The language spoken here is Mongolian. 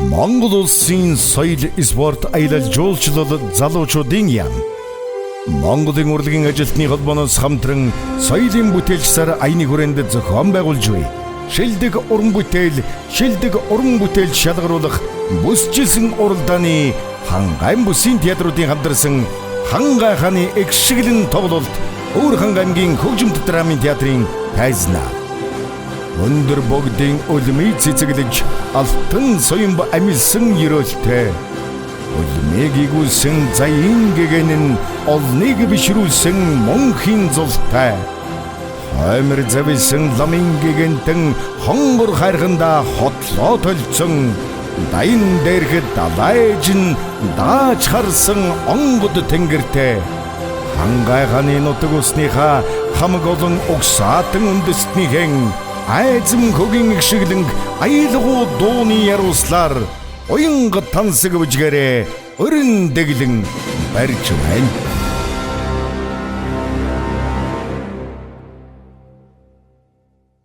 Монгол улсын соёл, спорт, аялал жуулчлал залуучуудын яам. Монголын урлагийн ажилтны холбооноос хамтран соёлын бүтээлчсаар аяны хүрээнд зохион байгуулж буй. Шилдэг уран бүтээл шалгаруулах бүсчилсэн уралдааны хангайн бүсийн театруудын хамтарсан Хангай хааны экшиглэн тоглолт Өвөр Хангай аймгийн хөгжимт драмын театрын тайзнаа. Өндөр богдын өлмийг цэцэглэж алтан соёмб амилсан ерөөлтэй. Өлмийг игүүлсэн заяин гэгэн нь олныг бишрүүлсэн монхийн зултай. Хоймор завилсан ламын гэгэнтэн хонгор хайрганда хотлоо толцсон. Дайн дээрхэд далайжин дааж харсан онгод тэнгэртэй. Хангай хааны нутаг усныхаа хамаг олон угсаатан үндэстнийхэн айзам хөгийн игшиглэн аялгуу дууны яруслаар уянга тансаг бүжгээрээ өрн дэглэн барьж байна.